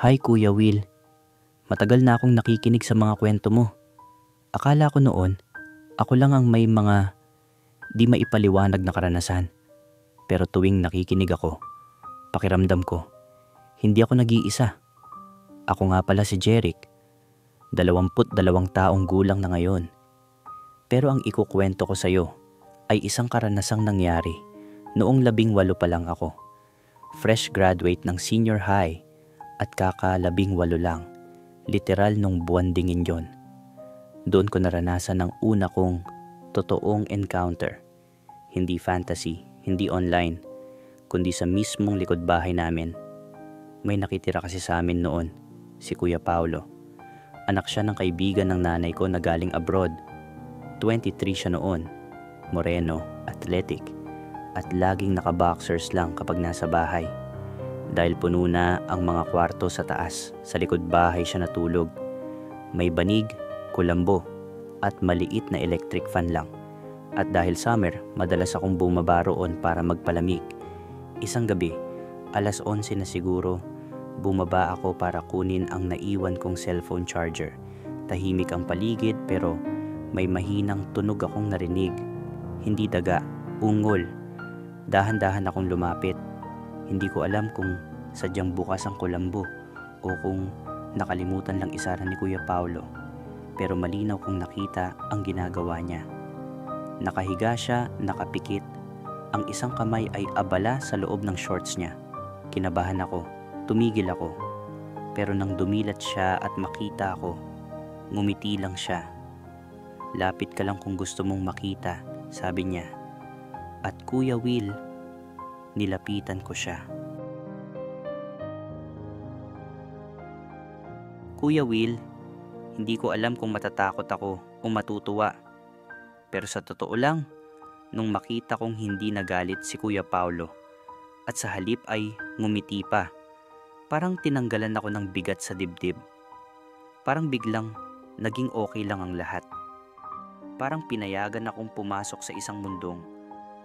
Hi Kuya Will, matagal na akong nakikinig sa mga kwento mo. Akala ko noon, ako lang ang may mga di maipaliwanag na karanasan. Pero tuwing nakikinig ako, pakiramdam ko, hindi ako nag-iisa. Ako nga pala si Jeric, 22 taong gulang na ngayon. Pero ang ikukwento ko sa'yo ay isang karanasang nangyari noong 18 pa lang ako. Fresh graduate ng senior high at kaka-18 lang. Literal nung buwan dingin yon. Doon ko naranasan ang una kong totoong encounter. Hindi fantasy, hindi online, kundi sa mismong likod bahay namin. May nakitira kasi sa amin noon, si Kuya Paulo. Anak siya ng kaibigan ng nanay ko na galing abroad. 23 siya noon, moreno, athletic, at laging naka-boxers lang kapag nasa bahay. Dahil puno na ang mga kwarto sa taas, sa likod bahay siya natulog. May banig, kulambo, at maliit na electric fan lang. At dahil summer, madalas akong bumaba roon para magpalamig. Isang gabi, 11:00 na siguro, bumaba ako para kunin ang naiwan kong cellphone charger. Tahimik ang paligid pero may mahinang tunog akong narinig. Hindi daga, ungol. Dahan-dahan akong lumapit. Hindi ko alam kung sadyang bukas ang kulambo o kung nakalimutan lang isara ni Kuya Paulo. Pero malinaw kong nakita ang ginagawa niya. Nakahiga siya, nakapikit. Ang isang kamay ay abala sa loob ng shorts niya. Kinabahan ako, tumigil ako. Pero nang dumilat siya at makita ako, ngumiti lang siya. "Lapit ka lang kung gusto mong makita," sabi niya. At Kuya Will, nilapitan ko siya. Kuya Will, hindi ko alam kung matatakot ako o matutuwa. Pero sa totoo lang, nung makita kong hindi nagalit si Kuya Paulo at sa halip ay ngumiti pa, parang tinanggalan ako ng bigat sa dibdib. Parang biglang naging okay lang ang lahat. Parang pinayagan akong pumasok sa isang mundong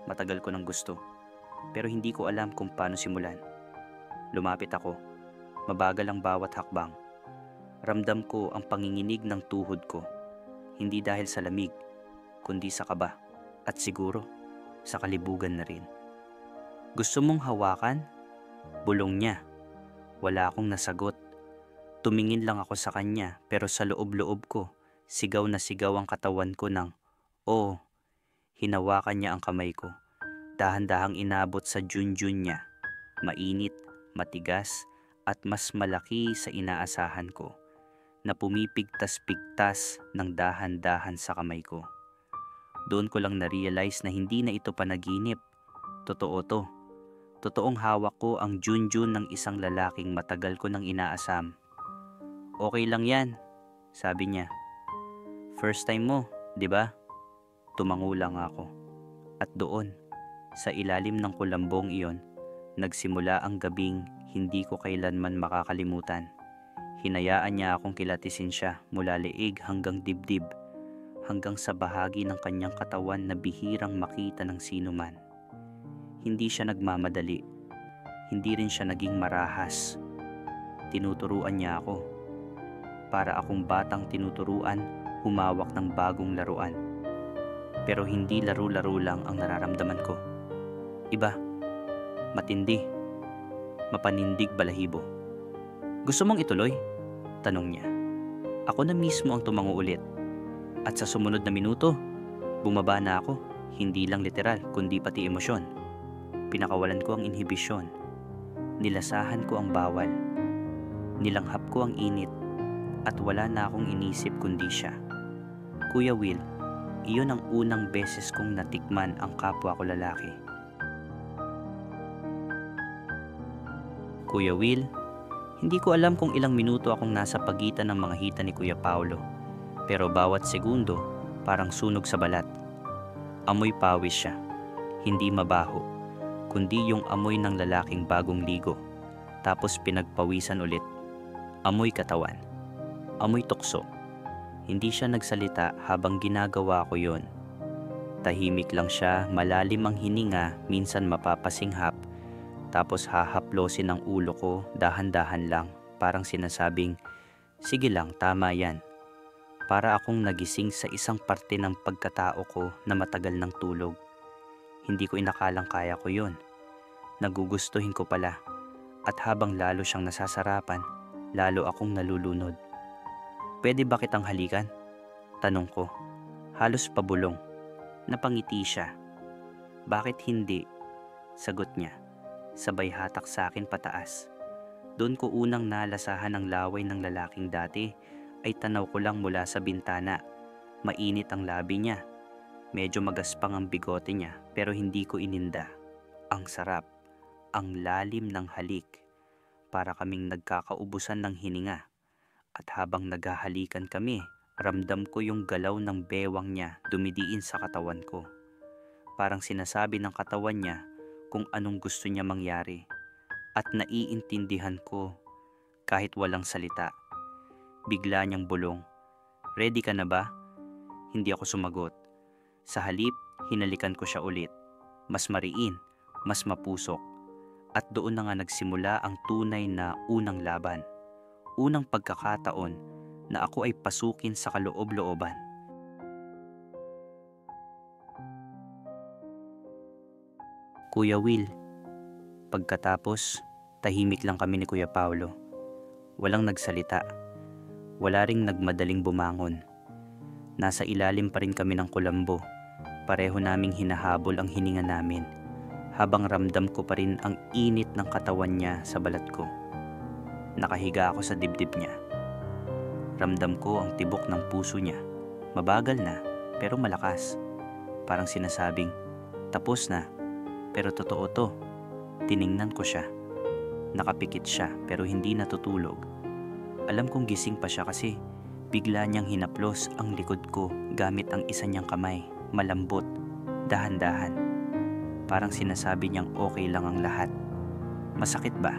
matagal ko nang gusto, pero hindi ko alam kung paano simulan. Lumapit ako, mabagal ang bawat hakbang. Ramdam ko ang panginginig ng tuhod ko, hindi dahil sa lamig, kundi sa kaba at siguro sa kalibugan na rin. "Gusto mong hawakan?" Bulong niya. Wala akong nasagot. Tumingin lang ako sa kanya pero sa loob-loob ko, sigaw na sigaw ang katawan ko ng, "Oh." Hinawakan niya ang kamay ko. Dahan-dahang inabot sa junjun niya. Mainit, matigas, at mas malaki sa inaasahan ko, na pumipigtas-pigtas ng dahan-dahan sa kamay ko. Doon ko lang na-realize na hindi na ito panaginip. Totoo to. Totoong hawak ko ang junjun ng isang lalaking matagal ko nang inaasam. "Okay lang yan," sabi niya. "First time mo, di ba?" Tumango lang ako. At doon, sa ilalim ng kulambong iyon, nagsimula ang gabing hindi ko kailanman makakalimutan. Hinayaan niya akong kilatisin siya mula leeg hanggang dibdib, hanggang sa bahagi ng kanyang katawan na bihirang makita ng sinuman. Hindi siya nagmamadali. Hindi rin siya naging marahas. Tinuturuan niya ako. Para akong batang tinuturuan, humawak ng bagong laruan. Pero hindi laro-laro lang ang nararamdaman ko. Iba, matindi, mapanindig balahibo. "Gusto mong ituloy?" tanong niya. Ako na mismo ang tumango ulit. At sa sumunod na minuto, bumaba na ako, hindi lang literal kundi pati emosyon. Pinakawalan ko ang inhibisyon. Nilasahan ko ang bawal. Nilanghap ko ang init. At wala na akong inisip kundi siya. Kuya Will, iyon ang unang beses kong natikman ang kapwa ko lalaki. Kuya Will, hindi ko alam kung ilang minuto akong nasa pagitan ng mga hita ni Kuya Paulo. Pero bawat segundo, parang sunog sa balat. Amoy pawis siya. Hindi mabaho, kundi yung amoy ng lalaking bagong ligo. Tapos pinagpawisan ulit. Amoy katawan. Amoy tukso. Hindi siya nagsalita habang ginagawa ko yon. Tahimik lang siya, malalim ang hininga, minsan mapapasinghap, tapos hahaplosin ang ulo ko dahan-dahan lang. Parang sinasabing, sige lang, tama yan. Para akong nagising sa isang parte ng pagkatao ko na matagal ng tulog. Hindi ko inakalang kaya ko yun. Nagugustuhin ko pala. At habang lalo siyang nasasarapan, lalo akong nalulunod. Pwede ba kitang halikan? Tanong ko. Halos pabulong. Napangiti siya. Bakit hindi? Sagot niya. Sabay hatak sa akin pataas. Doon ko unang nalasahan ang laway ng lalaking dati ay tanaw ko lang mula sa bintana. Mainit ang labi niya. Medyo magaspang ang bigote niya pero hindi ko ininda. Ang sarap. Ang lalim ng halik. Para kaming nagkakaubusan ng hininga. At habang naghahalikan kami, ramdam ko yung galaw ng bewang niya dumidiin sa katawan ko. Parang sinasabi ng katawan niya kung anong gusto niya mangyari. At naiintindihan ko kahit walang salita. Bigla niyang bulong, "Ready ka na ba?" Hindi ako sumagot. Sa halip, hinalikan ko siya ulit. Mas mariin, mas mapusok. At doon na nga nagsimula ang tunay na unang laban. Unang pagkakataon na ako ay pasukin sa kaloob-looban. Kuya Will. Pagkatapos, tahimik lang kami ni Kuya Paulo. Walang nagsalita. Wala ring nagmadaling bumangon. Nasa ilalim pa rin kami ng kulambo. Pareho naming hinahabol ang hininga namin. Habang ramdam ko pa rin ang init ng katawan niya sa balat ko. Nakahiga ako sa dibdib niya. Ramdam ko ang tibok ng puso niya. Mabagal na, pero malakas. Parang sinasabing, tapos na, pero totoo to. Tiningnan ko siya. Nakapikit siya, pero hindi natutulog. Alam kong gising pa siya kasi bigla niyang hinaplos ang likod ko gamit ang isa niyang kamay. Malambot, dahan-dahan. Parang sinasabi niyang okay lang ang lahat. Masakit ba?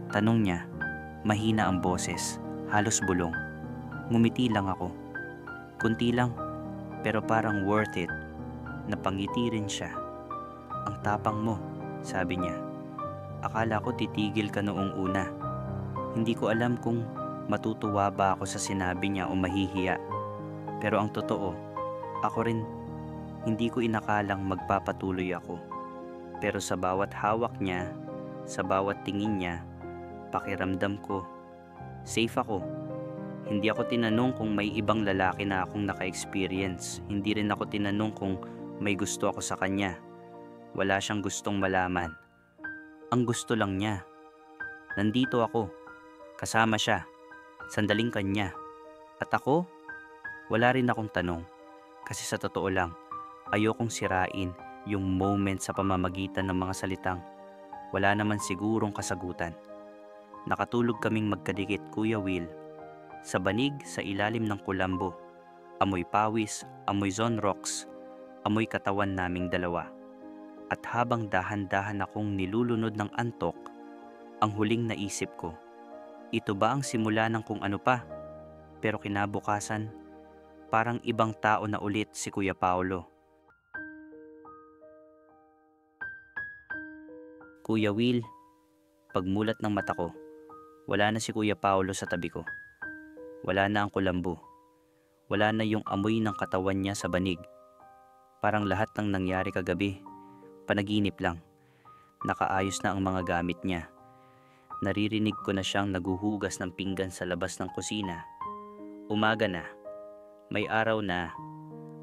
Tanong niya. Mahina ang boses, halos bulong. Ngumiti lang ako. Kunti lang, pero parang worth it. Napangiti rin siya. Ang tapang mo, sabi niya. Akala ko titigil ka noong una. Hindi ko alam kung matutuwa ba ako sa sinabi niya o mahihiya. Pero ang totoo, ako rin hindi ko inakalang magpapatuloy ako. Pero sa bawat hawak niya, sa bawat tingin niya, pakiramdam ko, safe ako. Hindi ako tinanong kung may ibang lalaki na akong naka-experience. Hindi rin ako tinanong kung may gusto ako sa kanya. Wala siyang gustong malaman. Ang gusto lang niya, nandito ako, kasama siya, sandaling kanya. At ako, wala rin akong tanong. Kasi sa totoo lang, ayokong sirain yung moment sa pamamagitan ng mga salitang wala naman sigurong kasagutan. Nakatulog kaming magkadikit, Kuya Will. Sa banig sa ilalim ng kulambo. Amoy pawis, amoy zone rocks, amoy katawan naming dalawa. At habang dahan-dahan akong nilulunod ng antok, ang huling naisip ko, ito ba ang simula ng kung ano pa? Pero kinabukasan, parang ibang tao na ulit si Kuya Paulo. Kuya Will, pagmulat ng mata ko, wala na si Kuya Paulo sa tabi ko. Wala na ang kulambo. Wala na yung amoy ng katawan niya sa banig. Parang lahat ng nangyari kagabi, panaginip lang. Nakaayos na ang mga gamit niya. Naririnig ko na siyang naguhugas ng pinggan sa labas ng kusina. Umaga na, may araw na,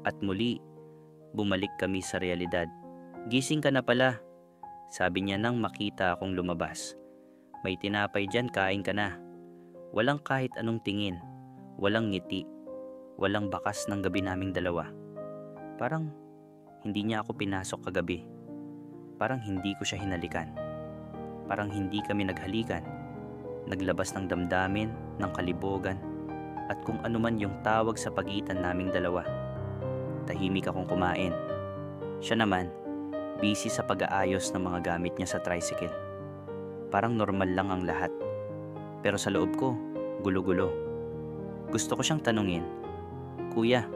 at muli, bumalik kami sa realidad. Gising ka na pala, sabi niya nang makita akong lumabas. May tinapay dyan, kain ka na. Walang kahit anong tingin, walang ngiti, walang bakas ng gabi naming dalawa. Parang hindi niya ako pinasok kagabi. Parang hindi ko siya hinalikan. Parang hindi kami naghalikan. Naglabas ng damdamin, ng kalibogan, at kung anuman yung tawag sa pagitan naming dalawa. Tahimik akong kumain. Siya naman, busy sa pag-aayos ng mga gamit niya sa tricycle. Parang normal lang ang lahat. Pero sa loob ko, gulo-gulo. Gusto ko siyang tanungin, Kuya,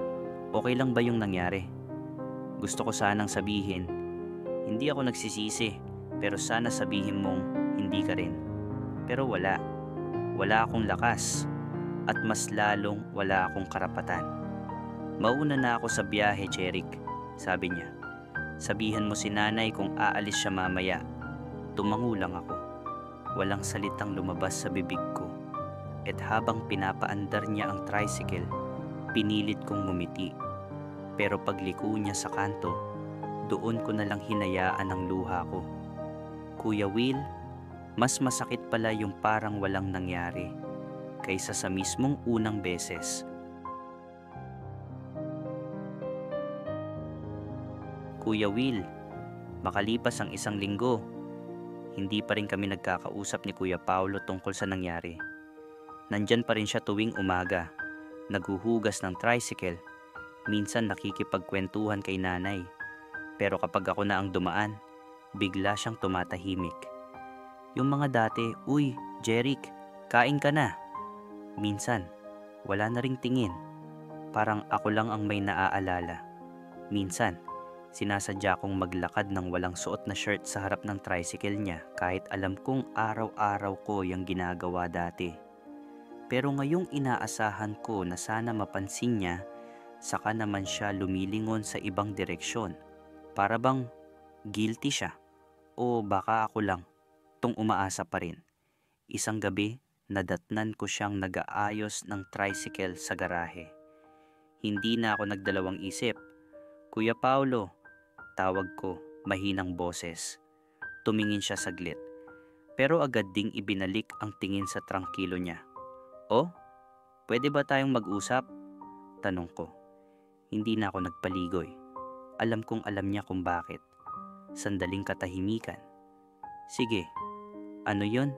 okay lang ba yung nangyari? Gusto ko sanang sabihin, hindi ako nagsisisi, pero sana sabihin mong hindi ka rin. Pero wala. Wala akong lakas at mas lalong wala akong karapatan. Mauna na ako sa biyahe, Jeric, sabi niya. Sabihan mo si nanay kung aalis siya mamaya. Tumango lang ako. Walang salitang lumabas sa bibig ko. At habang pinapaandar niya ang tricycle, pinilit kong ngumiti. Pero pagliko niya sa kanto, doon ko na lang hinayaan ang luha ko. Kuya Will, mas masakit pala yung parang walang nangyari kaysa sa mismong unang beses. Kuya Will, makalipas ang 1 linggo, hindi pa rin kami nagkakausap ni Kuya Paulo tungkol sa nangyari. Nandyan pa rin siya tuwing umaga, naghuhugas ng tricycle, minsan nakikipagkwentuhan kay nanay. Pero kapag ako na ang dumaan, bigla siyang tumatahimik. Yung mga dati, "Uy, Jeric, kain ka na." Minsan, wala na ring tingin. Parang ako lang ang may naaalala. Minsan, sinasadya kong maglakad ng walang suot na shirt sa harap ng tricycle niya kahit alam kong araw-araw ko yung ginagawa dati. Pero ngayong inaasahan ko na sana mapansin niya, saka naman siya lumilingon sa ibang direksyon. Para bang guilty siya o baka ako lang tong umaasa pa rin. Isang gabi, nadatnan ko siyang nag-aayos ng tricycle sa garahe. Hindi na ako nagdalawang isip. "Kuya Paulo," tawag ko, mahinang boses. Tumingin siya saglit, pero agad ding ibinalik ang tingin sa trangkilo niya. "Oh, pwede ba tayong mag-usap?" Tanong ko. Hindi na ako nagpaligoy. Alam kong alam niya kung bakit. Sandaling katahimikan. "Sige, ano yon?"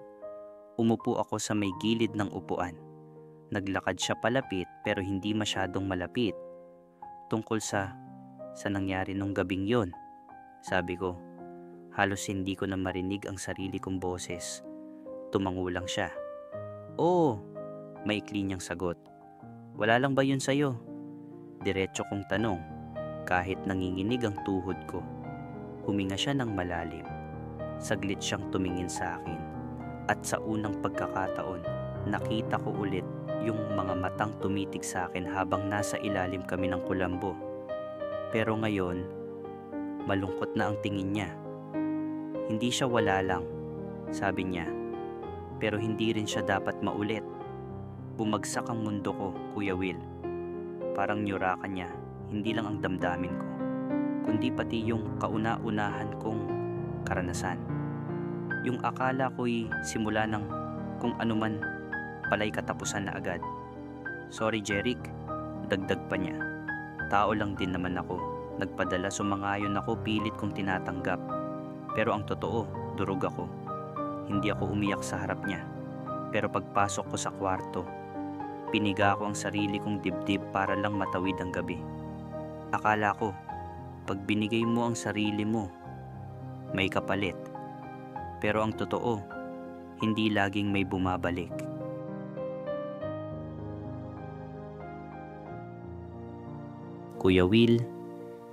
Umupo ako sa may gilid ng upuan. Naglakad siya palapit pero hindi masyadong malapit. "Tungkol sa nangyari nung gabing yon," sabi ko. Halos hindi ko na marinig ang sarili kong boses. Tumango lang siya. "Oo," maikli niyang sagot. "Wala lang ba yun sa'yo?" Diretso kong tanong, kahit nanginginig ang tuhod ko. Huminga siya ng malalim. Saglit siyang tumingin sa akin. At sa unang pagkakataon, nakita ko ulit yung mga matang tumitig sa akin habang nasa ilalim kami ng kulambo. Pero ngayon, malungkot na ang tingin niya. "Hindi siya wala lang," sabi niya. "Pero hindi rin siya dapat maulit. Bumagsak ang mundo ko, Kuya Will. Parang nyurakan niya, hindi lang ang damdamin ko, kundi pati yung kauna-unahan kong karanasan. Yung akala ko'y simula ng kung anuman pala'y katapusan na agad. Sorry, Jeric," dagdag pa niya. "Tao lang din naman ako. Nagpadala, sumangayon ako, pilit kong tinatanggap. Pero ang totoo, durog ako. Hindi ako umiyak sa harap niya. Pero pagpasok ko sa kwarto, piniga ko ang sarili kong dibdib para lang matawid ang gabi. Akala ko, pag binigay mo ang sarili mo, may kapalit. Pero ang totoo, hindi laging may bumabalik." Kuya Will,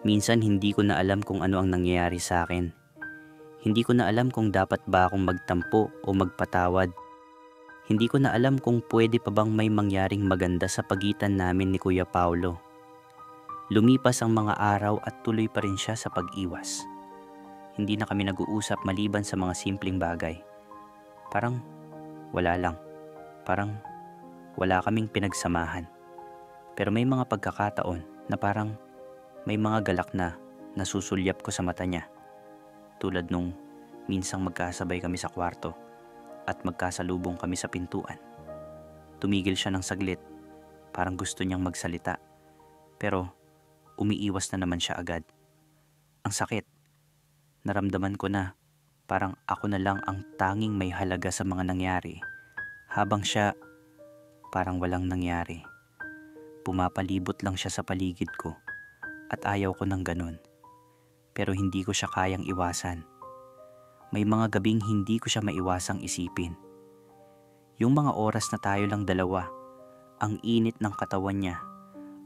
minsan hindi ko na alam kung ano ang nangyayari sa akin. Hindi ko na alam kung dapat ba akong magtampo o magpatawad. Hindi ko na alam kung pwede pa bang may mangyaring maganda sa pagitan namin ni Kuya Paulo. Lumipas ang mga araw at tuloy pa rin siya sa pag-iwas. Hindi na kami nag-uusap maliban sa mga simpleng bagay. Parang wala lang. Parang wala kaming pinagsamahan. Pero may mga pagkakataon na parang may mga galak na nasusulyap ko sa mata niya. Tulad nung minsang magkasabay kami sa kwarto at magkasalubong kami sa pintuan. Tumigil siya ng saglit, parang gusto niyang magsalita. Pero umiiwas na naman siya agad. Ang sakit. Naramdaman ko na parang ako na lang ang tanging may halaga sa mga nangyari, habang siya parang walang nangyari. Pumapalibot lang siya sa paligid ko at ayaw ko ng ganun. Pero hindi ko siya kayang iwasan. May mga gabing hindi ko siya maiwasang isipin. Yung mga oras na tayo lang dalawa, ang init ng katawan niya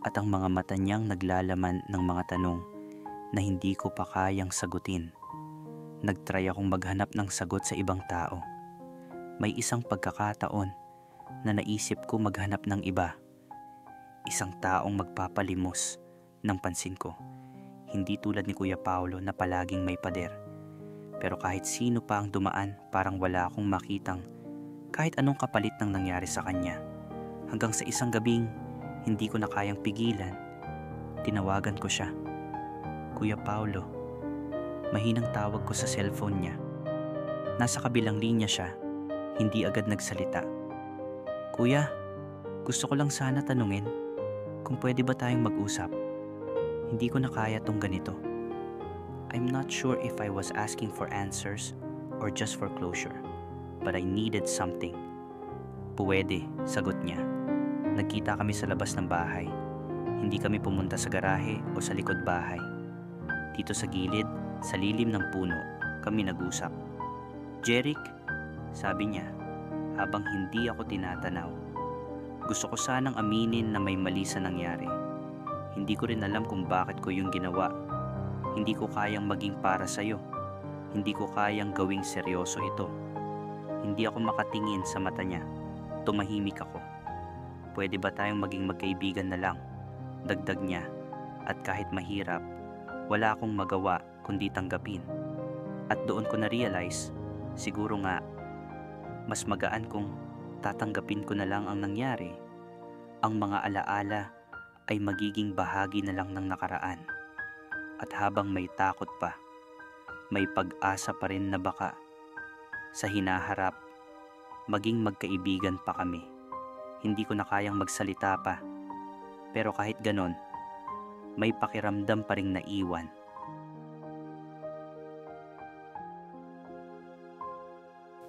at ang mga mata niyang naglalaman ng mga tanong na hindi ko pa kayang sagutin. Nagtry akong maghanap ng sagot sa ibang tao. May isang pagkakataon na naisip ko maghanap ng iba. Isang taong magpapalimos ng pansin ko. Hindi tulad ni Kuya Paolo na palaging may pader. Pero kahit sino pa ang dumaan, parang wala akong makitang kahit anong kapalit ng nangyari sa kanya. Hanggang sa isang gabing hindi ko na kayang pigilan, tinawagan ko siya. Kuya Paolo, mahinang tawag ko sa cellphone niya. Nasa kabilang linya siya, hindi agad nagsalita. Kuya, gusto ko lang sana tanungin kung pwede ba tayong mag-usap. Hindi ko na kaya tong ganito. I'm not sure if I was asking for answers or just for closure, but I needed something. Pwede, sagot niya. Nagkita kami sa labas ng bahay. Hindi kami pumunta sa garahe o sa likod bahay. Dito sa gilid, sa lilim ng puno, kami nag-usap. Jeric, sabi niya, habang hindi ako tinatanaw. Gusto ko sanang aminin na may mali sa nangyari. Hindi ko rin alam kung bakit ko yung ginawa. Hindi ko kayang maging para sa'yo. Hindi ko kayang gawing seryoso ito. Hindi ako makatingin sa mata niya. Tumahimik ako. Pwede ba tayong maging magkaibigan na lang? Dagdag niya. At kahit mahirap, wala akong magawa kundi tanggapin. At doon ko na-realize, siguro nga, mas magaan kung tatanggapin ko na lang ang nangyari. Ang mga alaala ay magiging bahagi na lang ng nakaraan. At habang may takot pa, may pag-asa pa rin na baka sa hinaharap, maging magkaibigan pa kami. Hindi ko na kayang magsalita pa. Pero kahit ganon, may pakiramdam pa ring naiwan.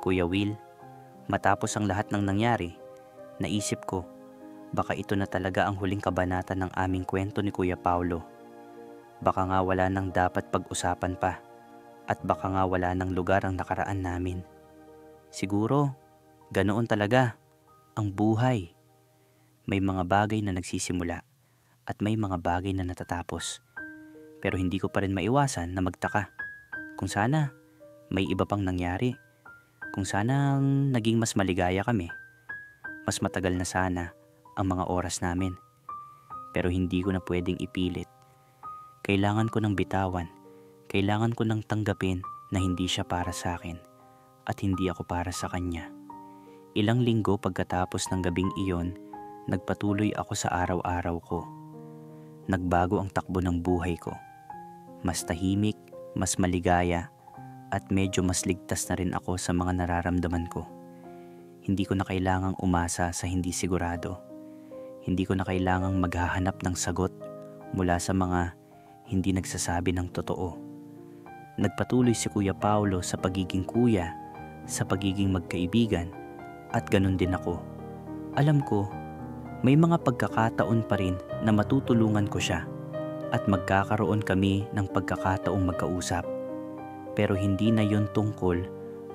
Kuya Will, matapos ang lahat ng nangyari, naisip ko, baka ito na talaga ang huling kabanata ng aming kwento ni Kuya Paolo. Baka nga wala nang dapat pag-usapan pa, at baka nga wala nang lugar ang nakaraan namin. Siguro, ganoon talaga ang buhay. May mga bagay na nagsisimula, at may mga bagay na natatapos. Pero hindi ko pa rin maiwasan na magtaka. Kung sana, may iba pang nangyari. Kung sana naging mas maligaya kami, mas matagal na sana ang mga oras namin. Pero hindi ko na pwedeng ipilit. Kailangan ko ng bitawan. Kailangan ko ng tanggapin na hindi siya para sa akin at hindi ako para sa kanya. Ilang linggo pagkatapos ng gabing iyon, nagpatuloy ako sa araw-araw ko. Nagbago ang takbo ng buhay ko. Mas tahimik, mas maligaya, at medyo mas ligtas na rin ako sa mga nararamdaman ko. Hindi ko na kailangang umasa sa hindi sigurado. Hindi ko na kailangang maghahanap ng sagot mula sa mga hindi nagsasabi ng totoo. Nagpatuloy si Kuya Paolo sa pagiging kuya, sa pagiging magkaibigan, at ganun din ako. Alam ko, may mga pagkakataon pa rin na matutulungan ko siya at magkakaroon kami ng pagkakataong magkausap. Pero hindi na yon tungkol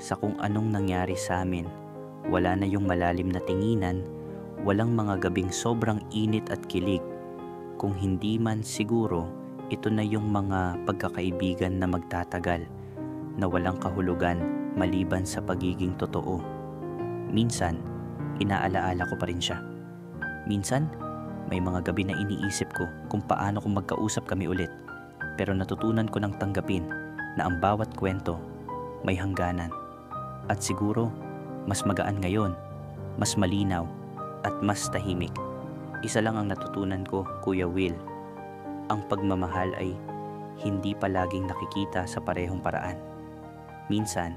sa kung anong nangyari sa amin. Wala na yung malalim na tinginan, walang mga gabing sobrang init at kilig. Kung hindi man siguro, ito na yung mga pagkakaibigan na magtatagal, na walang kahulugan maliban sa pagiging totoo. Minsan, inaalaala ko pa rin siya. Minsan, may mga gabi na iniisip ko kung paano kung magkausap kami ulit. Pero natutunan ko ng tanggapin na ang bawat kwento may hangganan. At siguro, mas magaan ngayon, mas malinaw, at mas tahimik. Isa lang ang natutunan ko, Kuya Will. Ang pagmamahal ay hindi palaging nakikita sa parehong paraan. Minsan,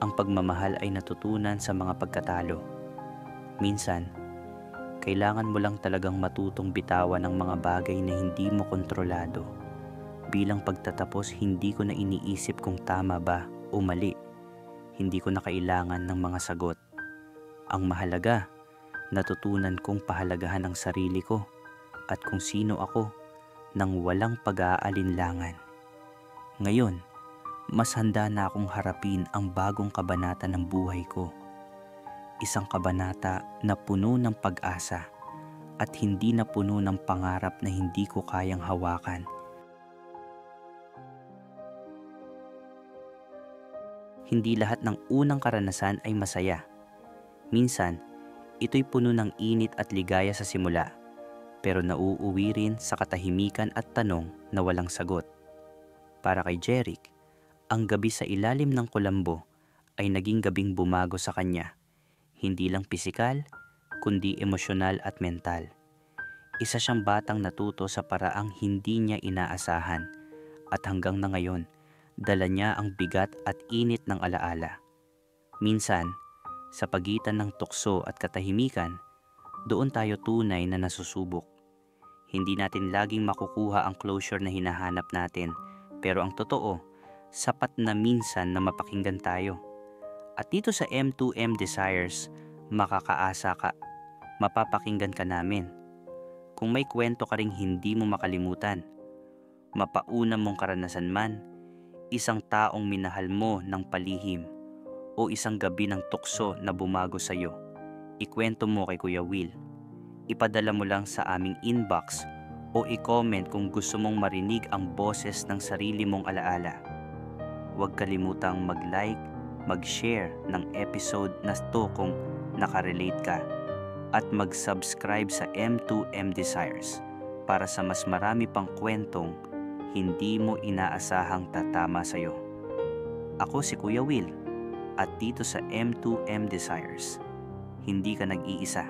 ang pagmamahal ay natutunan sa mga pagkatalo. Minsan, kailangan mo lang talagang matutong bitawan ng mga bagay na hindi mo kontrolado. Bilang pagtatapos, hindi ko na iniisip kung tama ba o mali. Hindi ko na kailangan ng mga sagot. Ang mahalaga, natutunan kong pahalagahan ang sarili ko at kung sino ako nang walang pag-aalinlangan. Ngayon, mas handa na akong harapin ang bagong kabanata ng buhay ko. Isang kabanata na puno ng pag-asa at hindi na puno ng pangarap na hindi ko kayang hawakan. Hindi lahat ng unang karanasan ay masaya. Minsan, Ito'y puno ng init at ligaya sa simula, pero nauuwi rin sa katahimikan at tanong na walang sagot. Para kay Jeric, ang gabi sa ilalim ng kulambo ay naging gabing bumago sa kanya, hindi lang pisikal, kundi emosyonal at mental. Isa siyang batang natuto sa paraang hindi niya inaasahan at hanggang na ngayon, dala niya ang bigat at init ng alaala. Minsan, sa pagitan ng tukso at katahimikan, doon tayo tunay na nasusubok. Hindi natin laging makukuha ang closure na hinahanap natin, pero ang totoo, sapat na minsan na mapakinggan tayo. At dito sa M2M Desires, makakaasa ka, mapapakinggan ka namin. Kung may kwento ka ring hindi mo makalimutan, mapauna mong karanasan man, isang taong minahal mo ng palihim, o isang gabi ng tukso na bumago sa'yo, ikwento mo kay Kuya Will. Ipadala mo lang sa aming inbox o i-comment kung gusto mong marinig ang boses ng sarili mong alaala. Huwag kalimutang mag-like, mag-share ng episode na to kung nakarelate ka, at mag-subscribe sa M2M Desires para sa mas marami pang kwentong hindi mo inaasahang tatama sa'yo. Ako si Kuya Will, at dito sa M2M Desires, hindi ka nag-iisa.